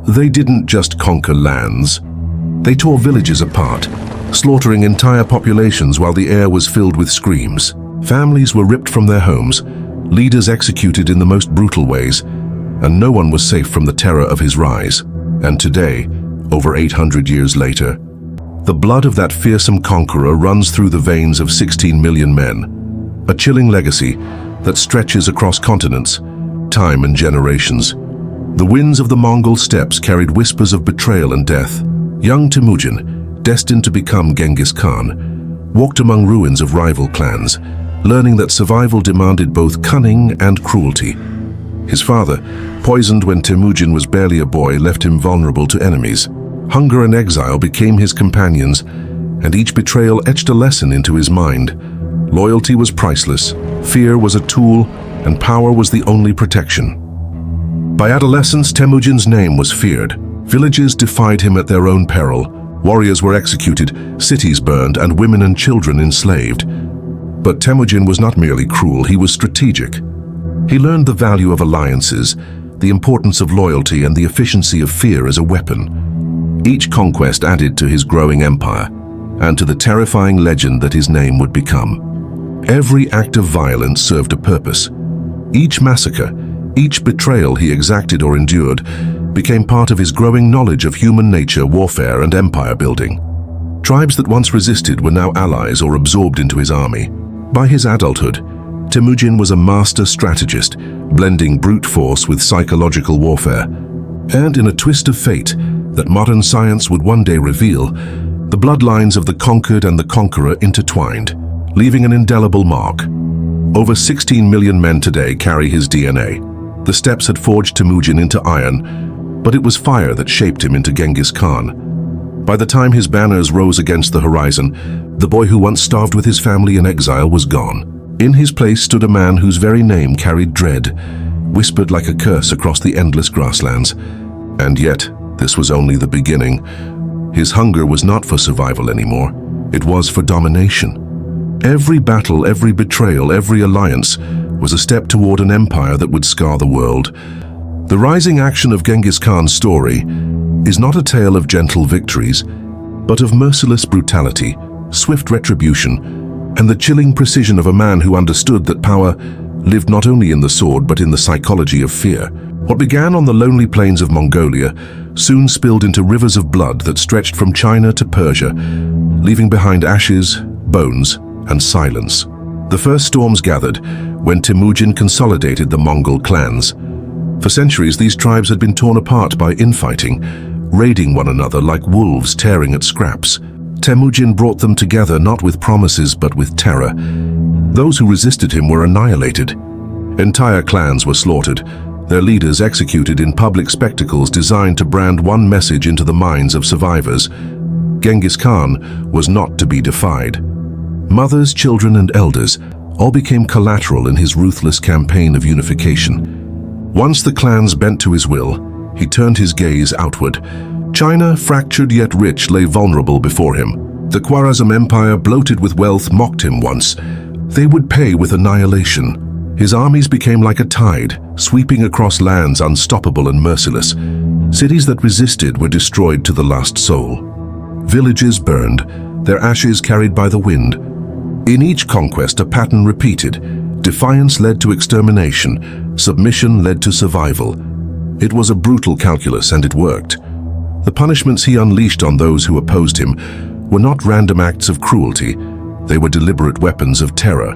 They didn't just conquer lands. They tore villages apart, slaughtering entire populations while the air was filled with screams. Families were ripped from their homes, leaders executed in the most brutal ways, and no one was safe from the terror of his rise. And today, over 800 years later, the blood of that fearsome conqueror runs through the veins of 16 million men, a chilling legacy that stretches across continents, time and generations. The winds of the Mongol steppes carried whispers of betrayal and death. Young Temujin, destined to become Genghis Khan, walked among ruins of rival clans, learning that survival demanded both cunning and cruelty. His father, poisoned when Temujin was barely a boy, left him vulnerable to enemies. Hunger and exile became his companions, and each betrayal etched a lesson into his mind. Loyalty was priceless, fear was a tool, and power was the only protection. By adolescence, Temujin's name was feared. Villages defied him at their own peril. Warriors were executed, cities burned, and women and children enslaved. But Temujin was not merely cruel, he was strategic. He learned the value of alliances, the importance of loyalty, and the efficiency of fear as a weapon. Each conquest added to his growing empire, and to the terrifying legend that his name would become. Every act of violence served a purpose. Each massacre, each betrayal he exacted or endured, became part of his growing knowledge of human nature, warfare, and empire building. Tribes that once resisted were now allies or absorbed into his army. By his adulthood, Temujin was a master strategist, blending brute force with psychological warfare. And in a twist of fate that modern science would one day reveal, the bloodlines of the conquered and the conqueror intertwined, leaving an indelible mark. Over 16 million men today carry his DNA. The steppes had forged Temujin into iron, but it was fire that shaped him into Genghis Khan. By the time his banners rose against the horizon, the boy who once starved with his family in exile was gone. In his place stood a man whose very name carried dread, whispered like a curse across the endless grasslands. And yet, this was only the beginning. His hunger was not for survival anymore. It was for domination. Every battle, every betrayal, every alliance was a step toward an empire that would scar the world. The rising action of Genghis Khan's story is not a tale of gentle victories, but of merciless brutality, swift retribution, and the chilling precision of a man who understood that power lived not only in the sword but in the psychology of fear. What began on the lonely plains of Mongolia soon spilled into rivers of blood that stretched from China to Persia, leaving behind ashes, bones, and silence. The first storms gathered when Temujin consolidated the Mongol clans. For centuries, these tribes had been torn apart by infighting, raiding one another like wolves tearing at scraps. Temujin brought them together not with promises but with terror. Those who resisted him were annihilated. Entire clans were slaughtered, their leaders executed in public spectacles designed to brand one message into the minds of survivors: Genghis Khan was not to be defied. Mothers, children, and elders all became collateral in his ruthless campaign of unification. Once the clans bent to his will, he turned his gaze outward. China, fractured yet rich, lay vulnerable before him. The Khwarezm Empire, bloated with wealth, mocked him once. They would pay with annihilation. His armies became like a tide, sweeping across lands unstoppable and merciless. Cities that resisted were destroyed to the last soul. Villages burned, their ashes carried by the wind. In each conquest, a pattern repeated. Defiance led to extermination, submission led to survival. It was a brutal calculus, and it worked. The punishments he unleashed on those who opposed him were not random acts of cruelty, they were deliberate weapons of terror.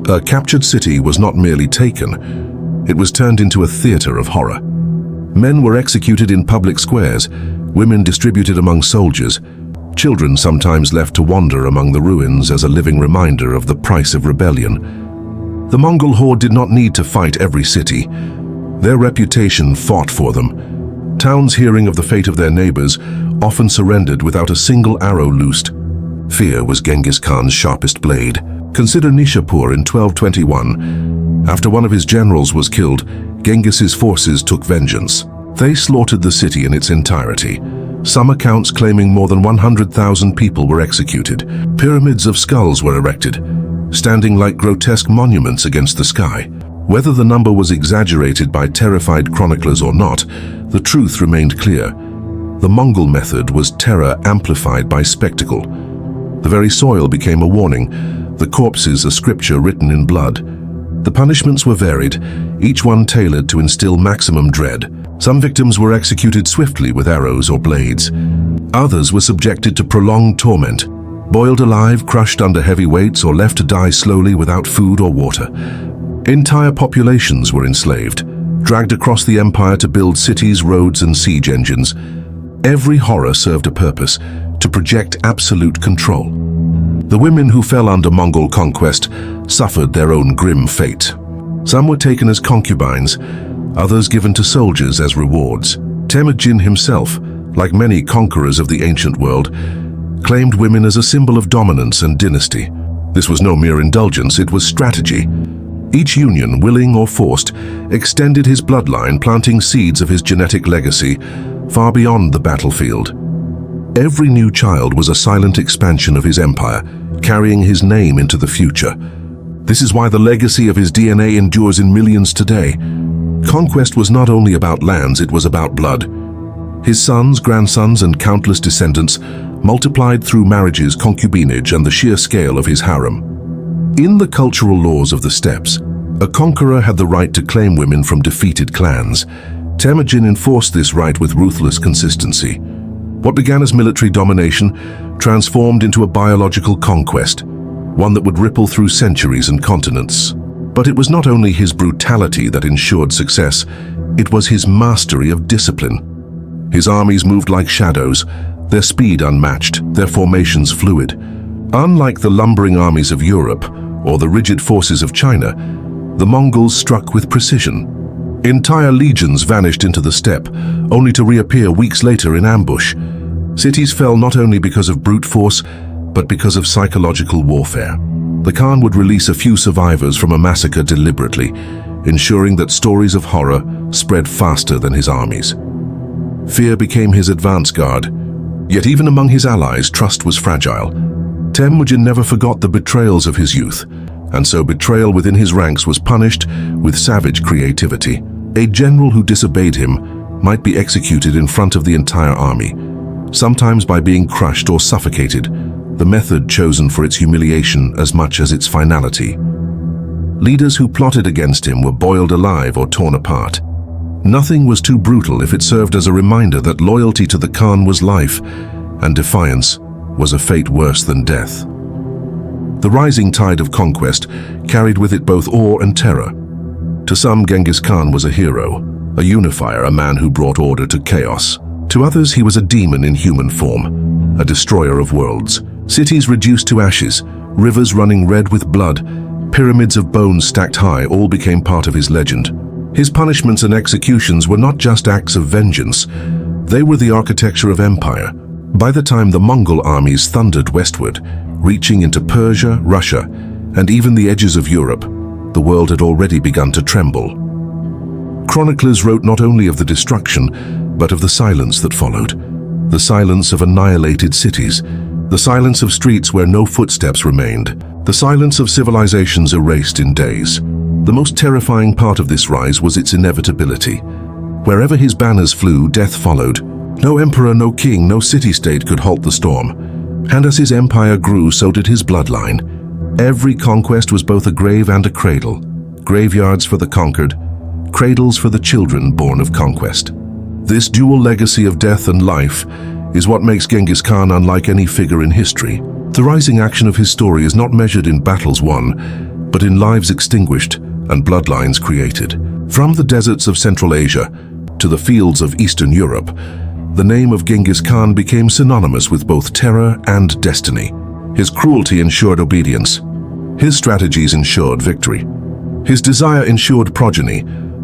A captured city was not merely taken, it was turned into a theater of horror. Men were executed in public squares, women distributed among soldiers, children sometimes left to wander among the ruins as a living reminder of the price of rebellion. The Mongol horde did not need to fight every city. Their reputation fought for them. Towns, hearing of the fate of their neighbors, often surrendered without a single arrow loosed. Fear was Genghis Khan's sharpest blade. Consider Nishapur in 1221. After one of his generals was killed, Genghis's forces took vengeance. They slaughtered the city in its entirety. Some accounts claiming more than 100,000 people were executed. Pyramids of skulls were erected, standing like grotesque monuments against the sky. Whether the number was exaggerated by terrified chroniclers or not, the truth remained clear. The Mongol method was terror amplified by spectacle. The very soil became a warning, the corpses a scripture written in blood. The punishments were varied, each one tailored to instill maximum dread. Some victims were executed swiftly with arrows or blades. Others were subjected to prolonged torment, boiled alive, crushed under heavy weights, or left to die slowly without food or water. Entire populations were enslaved, dragged across the empire to build cities, roads, and siege engines. Every horror served a purpose: to project absolute control. The women who fell under Mongol conquest suffered their own grim fate. Some were taken as concubines, others given to soldiers as rewards. Temujin himself, like many conquerors of the ancient world, claimed women as a symbol of dominance and dynasty. This was no mere indulgence, it was strategy. Each union, willing or forced, extended his bloodline, planting seeds of his genetic legacy far beyond the battlefield. Every new child was a silent expansion of his empire, carrying his name into the future. This is why the legacy of his DNA endures in millions today. Conquest was not only about lands, it was about blood. His sons, grandsons, and countless descendants multiplied through marriages, concubinage, and the sheer scale of his harem. In the cultural laws of the steppes, a conqueror had the right to claim women from defeated clans. Temujin enforced this right with ruthless consistency. What began as military domination transformed into a biological conquest, one that would ripple through centuries and continents. But it was not only his brutality that ensured success, it was his mastery of discipline. His armies moved like shadows, their speed unmatched, their formations fluid. Unlike the lumbering armies of Europe or the rigid forces of China, the Mongols struck with precision. Entire legions vanished into the steppe, only to reappear weeks later in ambush. Cities fell not only because of brute force, but because of psychological warfare. The Khan would release a few survivors from a massacre deliberately, ensuring that stories of horror spread faster than his armies. Fear became his advance guard, yet even among his allies, trust was fragile. Temujin never forgot the betrayals of his youth, and so betrayal within his ranks was punished with savage creativity. A general who disobeyed him might be executed in front of the entire army, sometimes by being crushed or suffocated, the method chosen for its humiliation as much as its finality. Leaders who plotted against him were boiled alive or torn apart. Nothing was too brutal if it served as a reminder that loyalty to the Khan was life, and defiance was a fate worse than death. The rising tide of conquest carried with it both awe and terror. To some, Genghis Khan was a hero, a unifier, a man who brought order to chaos. To others, he was a demon in human form, a destroyer of worlds. Cities reduced to ashes, rivers running red with blood, pyramids of bones stacked high, all became part of his legend. His punishments and executions were not just acts of vengeance, they were the architecture of empire. By the time the Mongol armies thundered westward, reaching into Persia, Russia, and even the edges of Europe, the world had already begun to tremble. Chroniclers wrote not only of the destruction, but of the silence that followed. The silence of annihilated cities, the silence of streets where no footsteps remained, the silence of civilizations erased in days. The most terrifying part of this rise was its inevitability. Wherever his banners flew, death followed. No emperor, no king, no city-state could halt the storm. And as his empire grew, so did his bloodline. Every conquest was both a grave and a cradle. Graveyards for the conquered, cradles for the children born of conquest. This dual legacy of death and life is what makes Genghis Khan unlike any figure in history. The rising action of his story is not measured in battles won, but in lives extinguished and bloodlines created. From the deserts of Central Asia to the fields of Eastern Europe, the name of Genghis Khan became synonymous with both terror and destiny. His cruelty ensured obedience. His strategies ensured victory. His desire ensured progeny,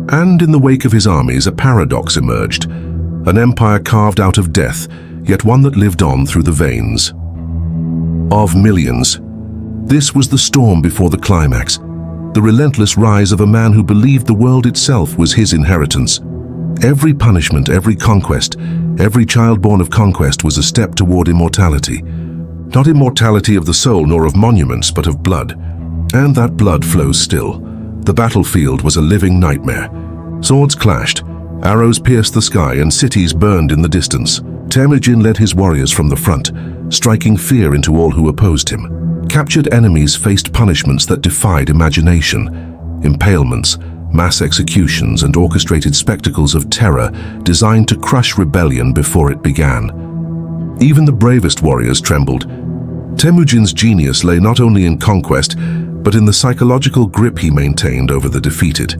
and in the wake of his armies, a paradox emerged. An empire carved out of death, yet one that lived on through the veins of millions. This was the storm before the climax, the relentless rise of a man who believed the world itself was his inheritance. Every punishment, every conquest, every child born of conquest was a step toward immortality. Not immortality of the soul nor of monuments, but of blood. And that blood flows still, The battlefield was a living nightmare. Swords clashed, arrows pierced the sky, and cities burned in the distance. Temujin led his warriors from the front, striking fear into all who opposed him. Captured enemies faced punishments that defied imagination. Impalements, mass executions, and orchestrated spectacles of terror designed to crush rebellion before it began. Even the bravest warriors trembled. Temujin's genius lay not only in conquest, but in the psychological grip he maintained over the defeated.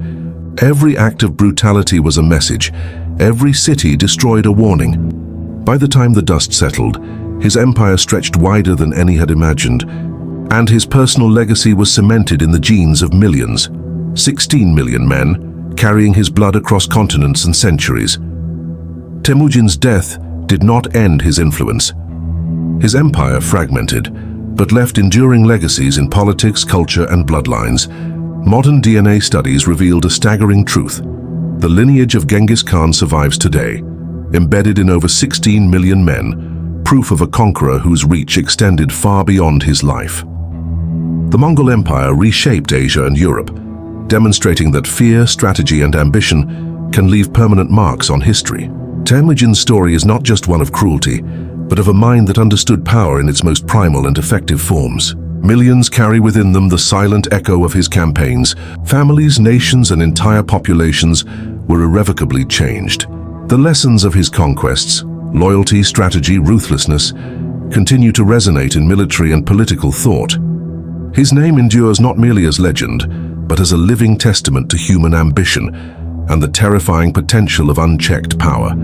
Every act of brutality was a message. Every city destroyed a warning. By the time the dust settled, his empire stretched wider than any had imagined, and his personal legacy was cemented in the genes of millions. 16 million men, carrying his blood across continents and centuries. Temujin's death did not end his influence. His empire fragmented, but left enduring legacies in politics, culture, and bloodlines. Modern DNA studies revealed a staggering truth. The lineage of Genghis Khan survives today, embedded in over 16 million men, proof of a conqueror whose reach extended far beyond his life. The Mongol Empire reshaped Asia and Europe, demonstrating that fear, strategy, and ambition can leave permanent marks on history. Temujin's story is not just one of cruelty, but of a mind that understood power in its most primal and effective forms. Millions carry within them the silent echo of his campaigns. Families, nations, and entire populations were irrevocably changed. The lessons of his conquests, loyalty, strategy, ruthlessness, continue to resonate in military and political thought. His name endures not merely as legend, but as a living testament to human ambition and the terrifying potential of unchecked power.